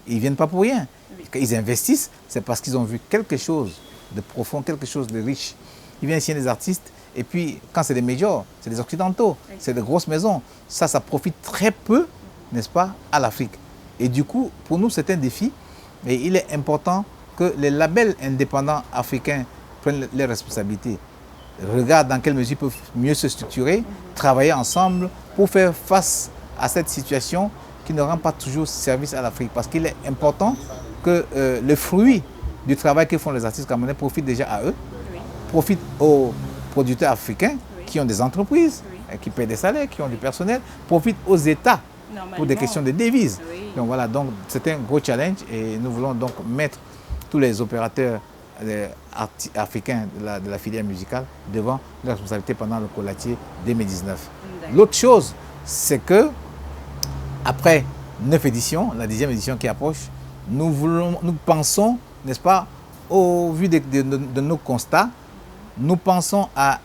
Ils ne viennent pas pour rien. Quand ils investissent, c'est parce qu'ils ont vu quelque chose de profond, quelque chose de riche. Ils viennent signer des artistes et puis quand c'est des majors, c'est des occidentaux, c'est des grosses maisons. Ça profite très peu, n'est-ce pas, à l'Afrique. Et du coup, pour nous, c'est un défi. Et il est important que les labels indépendants africains prennent les responsabilités, regardent dans quelle mesure ils peuvent mieux se structurer, travailler ensemble pour faire face à cette situation qui ne rend pas toujours service à l'Afrique. Parce qu'il est important que le fruit du travail que font les artistes camerounais profite déjà à eux, profite aux producteurs africains qui ont des entreprises, qui paient des salaires, qui ont du personnel, profite aux États pour des questions de devises. Donc voilà, donc c'est un gros challenge et nous voulons donc mettre tous les opérateurs africains de la filière musicale devant leur responsabilité pendant le Colatier 2019. L'autre chose, c'est que après 9 éditions, la 10e édition qui approche, nous pensons, n'est-ce pas, au vu de nos constats, nous pensons à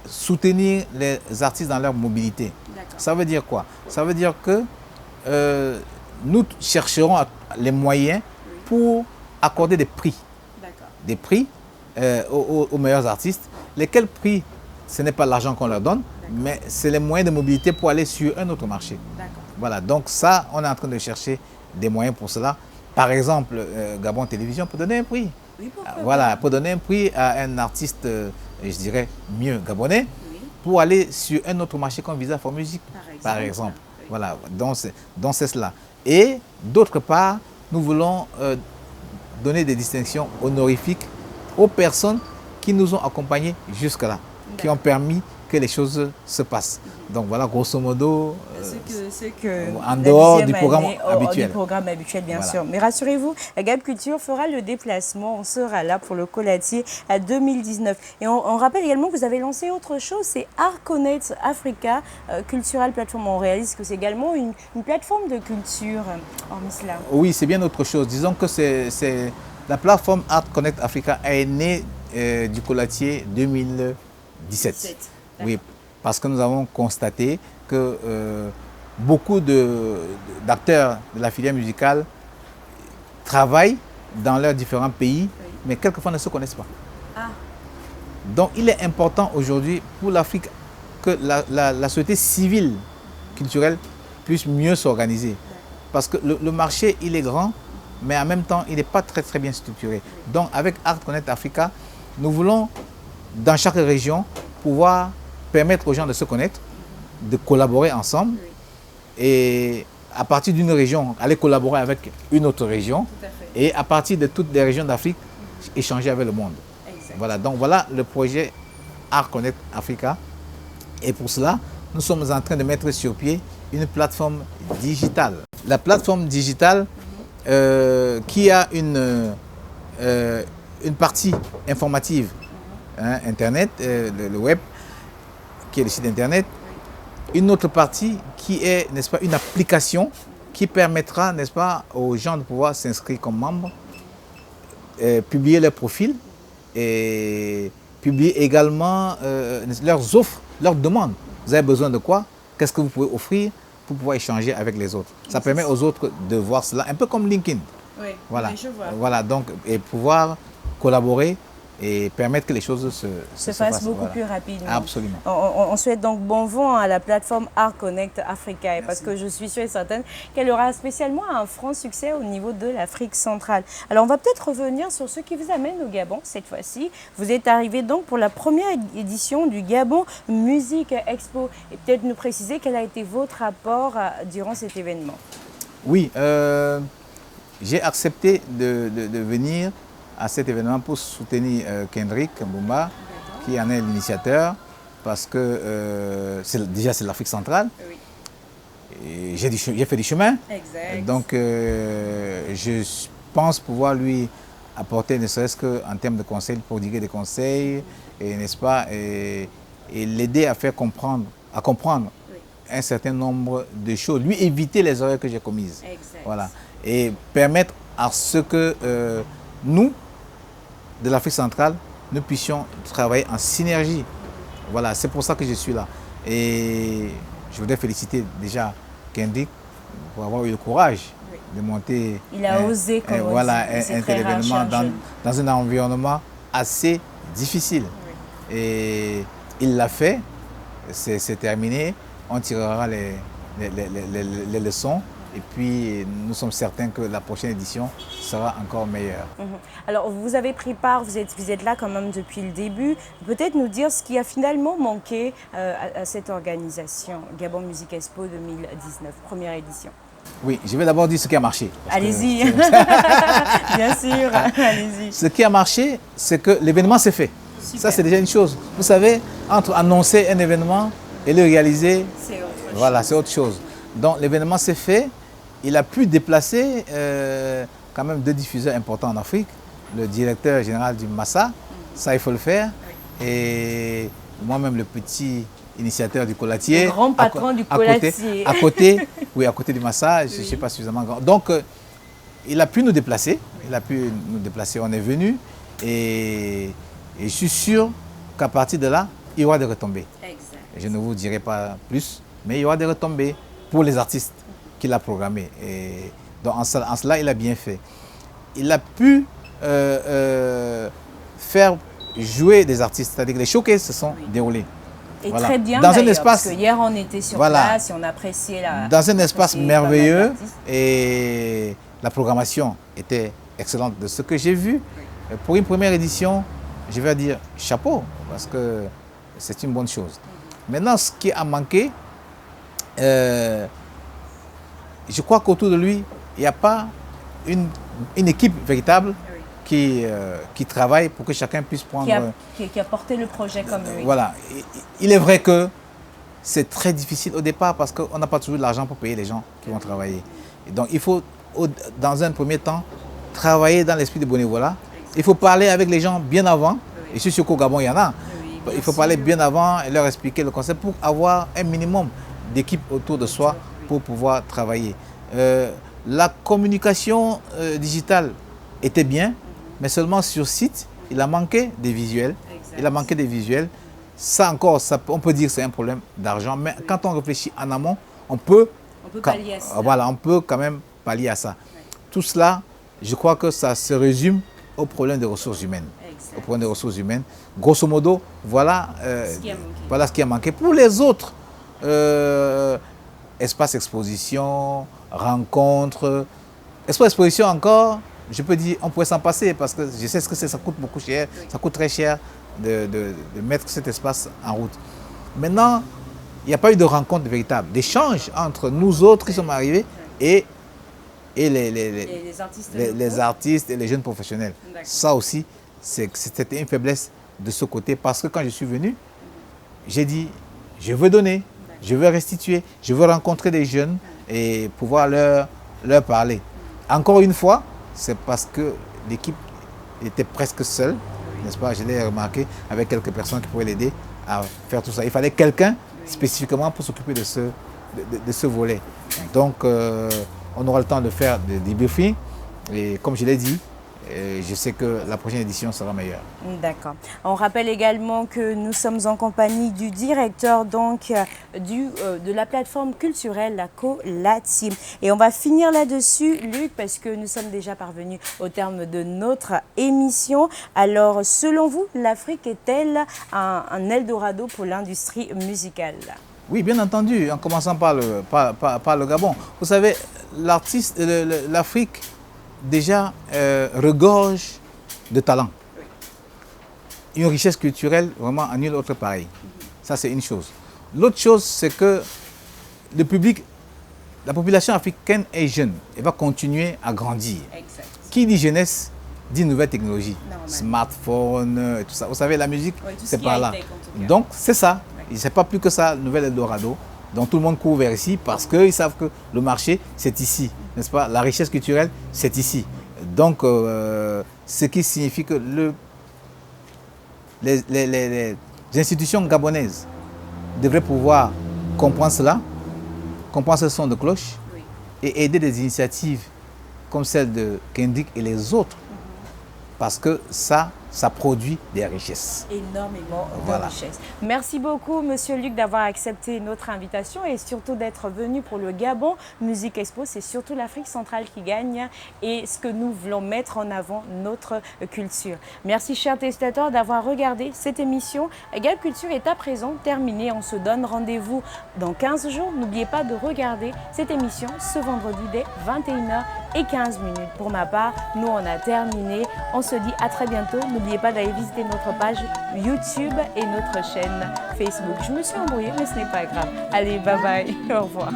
soutenir les artistes dans leur mobilité. Ça veut dire quoi? Ça veut dire que nous chercherons les moyens pour accorder des prix. Des prix aux meilleurs artistes. Lesquels prix, ce n'est pas l'argent qu'on leur donne, mais c'est les moyens de mobilité pour aller sur un autre marché. Voilà, donc ça, on est en train de chercher des moyens pour cela. Par exemple, Gabon Télévision peut donner un prix. Oui, voilà, pour donner un prix à un artiste, je dirais, mieux gabonais, pour aller sur un autre marché comme Visa for Music, par exemple. Oui. Voilà, donc c'est cela. Et d'autre part, nous voulons donner des distinctions honorifiques aux personnes qui nous ont accompagnés jusque-là, qui ont permis que les choses se passent. Donc voilà, grosso modo, en dehors du programme habituel. Du programme habituel, bien sûr. Mais rassurez-vous, Gab Culture fera le déplacement. On sera là pour le Colatier à 2019. Et on rappelle également que vous avez lancé autre chose, c'est Art Connect Africa, Cultural Platform. On réalise que c'est également une plateforme de culture, hormis cela. Oui, c'est bien autre chose. Disons que la plateforme Art Connect Africa est née du Colatier 2017. Oui, parce que nous avons constaté que beaucoup d'acteurs de la filière musicale travaillent dans leurs différents pays, mais quelquefois ne se connaissent pas. Donc il est important aujourd'hui pour l'Afrique que la société civile culturelle puisse mieux s'organiser. Parce que le marché, il est grand, mais en même temps, il n'est pas très bien structuré. Donc avec Art Connect Africa, nous voulons, dans chaque région, pouvoir permettre aux gens de se connaître, de collaborer ensemble et à partir d'une région, aller collaborer avec une autre région et à partir de toutes les régions d'Afrique, échanger avec le monde. Voilà, donc voilà le projet Art Connect Africa et pour cela, nous sommes en train de mettre sur pied une plateforme digitale. La plateforme digitale qui a une partie informative, hein, Internet, le web, qui est le site Internet, une autre partie qui est, n'est-ce pas, une application qui permettra, n'est-ce pas, aux gens de pouvoir s'inscrire comme membres, publier leur profil et publier également leurs offres, leurs demandes. Vous avez besoin de quoi? Qu'est-ce que vous pouvez offrir pour pouvoir échanger avec les autres? Ça permet aux autres de voir cela, un peu comme LinkedIn. Oui, voilà. Oui, je vois. Voilà, donc, et pouvoir collaborer et permettre que les choses se fassent beaucoup plus rapidement. Absolument. On souhaite donc bon vent à la plateforme Art Connect Africa parce que je suis sûre et certaine qu'elle aura spécialement un franc succès au niveau de l'Afrique centrale. Alors on va peut-être revenir sur ce qui vous amène au Gabon cette fois-ci. Vous êtes arrivé donc pour la première édition du Gabon Music Expo et peut-être nous préciser quel a été votre apport durant cet événement. Oui, j'ai accepté de venir à cet événement pour soutenir Kendrick Mbumba, qui en est l'initiateur, parce que déjà c'est l'Afrique centrale. Oui. J'ai fait du chemin. Exact. Donc je pense pouvoir lui apporter, ne serait-ce qu'en termes de conseils, prodiguer des conseils, et n'est-ce pas, et l'aider à comprendre oui, un certain nombre de choses, lui éviter les erreurs que j'ai commises. Exact. Voilà. Et permettre à ce que nous, de l'Afrique centrale, nous puissions travailler en synergie. Voilà, c'est pour ça que je suis là. Et je voudrais féliciter déjà Kendrick pour avoir eu le courage de monter osé, un tel événement dans un environnement assez difficile. Oui. Et il l'a fait, c'est terminé, on tirera les leçons. Et puis, nous sommes certains que la prochaine édition sera encore meilleure. Alors, vous avez pris part, vous êtes là quand même depuis le début. Peut-être nous dire ce qui a finalement manqué à cette organisation, Gabon Music Expo 2019, première édition. Oui, je vais d'abord dire ce qui a marché. Allez-y, bien sûr, allez-y. Ce qui a marché, c'est que l'événement s'est fait. Super. Ça, c'est déjà une chose. Vous savez, entre annoncer un événement et le réaliser, c'est autre chose. Donc, l'événement s'est fait. Il a pu déplacer quand même 2 diffuseurs importants en Afrique, le directeur général du Massa. Ça, il faut le faire. Et moi-même, le petit initiateur du Colatier. Le grand patron du Colatier. À côté du Massa, je ne suis pas suffisamment grand. Donc, il a pu nous déplacer. On est venu. Et je suis sûr qu'à partir de là, il y aura des retombées. Exact. Je ne vous dirai pas plus, mais il y aura des retombées pour les artistes qu'il a programmés. Et donc, en cela, il a bien fait. Il a pu faire jouer des artistes, c'est-à-dire que les showcases se sont déroulés. Et très bien dans un espace, parce que hier on était sur place et on appréciait dans un espace merveilleux et la programmation était excellente de ce que j'ai vu. Pour une première édition, je vais dire chapeau parce que c'est une bonne chose. Maintenant, ce qui a manqué, je crois qu'autour de lui, il n'y a pas une équipe véritable qui travaille pour que chacun puisse prendre... Qui a porté le projet comme lui. Voilà. Il est vrai que c'est très difficile au départ parce qu'on n'a pas toujours de l'argent pour payer les gens qui vont travailler. Et donc il faut, dans un premier temps, travailler dans l'esprit de bénévolat. Il faut parler avec les gens bien avant. Et je suis sûr qu'au Gabon, il y en a. Il faut parler bien avant et leur expliquer le concept pour avoir un minimum d'équipe autour de soi pour pouvoir travailler. La communication digitale était bien, mais seulement sur site, il a manqué des visuels. Exact. Il a manqué des visuels. Ça encore, on peut dire que c'est un problème d'argent, mais quand on réfléchit en amont, on peut pallier à ça. Voilà, on peut quand même pallier à ça. Ouais. Tout cela, je crois que ça se résume au problème des ressources humaines. Exact. Au problème des ressources humaines. Grosso modo, voilà ce qui a manqué. Pour les autres, espace exposition, rencontres, espace exposition encore, je peux dire, on pourrait s'en passer parce que je sais ce que c'est, ça coûte beaucoup cher, ça coûte très cher de mettre cet espace en route. Maintenant, il n'y a pas eu de rencontre véritable, d'échange entre nous autres qui sommes arrivés et les artistes et les jeunes professionnels. Ça aussi, c'était une faiblesse de ce côté parce que quand je suis venu, j'ai dit, je veux donner, je veux restituer, je veux rencontrer des jeunes et pouvoir leur parler. Encore une fois, c'est parce que l'équipe était presque seule, n'est-ce pas? Je l'ai remarqué avec quelques personnes qui pourraient l'aider à faire tout ça. Il fallait quelqu'un spécifiquement pour s'occuper de ce volet. Donc, on aura le temps de faire des débriefings. Et comme je l'ai dit, je sais que la prochaine édition sera meilleure. D'accord. On rappelle également que nous sommes en compagnie du directeur donc, de la plateforme culturelle La Colatier. Et on va finir là-dessus, Luc, parce que nous sommes déjà parvenus au terme de notre émission. Alors, selon vous, l'Afrique est-elle un Eldorado pour l'industrie musicale? Oui, bien entendu, en commençant par le Gabon. Vous savez, l'Afrique déjà regorge de talent. Une richesse culturelle vraiment en nulle autre pareil. Ça, c'est une chose. L'autre chose, c'est que le public, la population africaine est jeune. Elle va continuer à grandir. Exact. Qui dit jeunesse, dit nouvelle technologie. Smartphone, tout ça. Vous savez, la musique, c'est par là. Donc, c'est ça. Il ne sait pas plus que ça, le nouvel Eldorado. Donc tout le monde court vers ici parce qu'ils savent que le marché, c'est ici, n'est-ce pas? La richesse culturelle, c'est ici. Donc, ce qui signifie que les institutions gabonaises devraient pouvoir comprendre cela, comprendre ce son de cloche et aider des initiatives comme celle de Kendrick et les autres parce que ça produit des richesses. Énormément de richesses. Merci beaucoup, Monsieur Luc, d'avoir accepté notre invitation et surtout d'être venu pour le Gabon Musique Expo. C'est surtout l'Afrique centrale qui gagne et ce que nous voulons mettre en avant, notre culture. Merci, chers téléspectateurs, d'avoir regardé cette émission. Gab Culture est à présent terminée. On se donne rendez-vous dans 15 jours. N'oubliez pas de regarder cette émission ce vendredi dès 21h15. Pour ma part, nous, on a terminé. On se dit à très bientôt. N'oubliez pas d'aller visiter notre page YouTube et notre chaîne Facebook. Je me suis embrouillée, mais ce n'est pas grave. Allez, bye bye. Au revoir.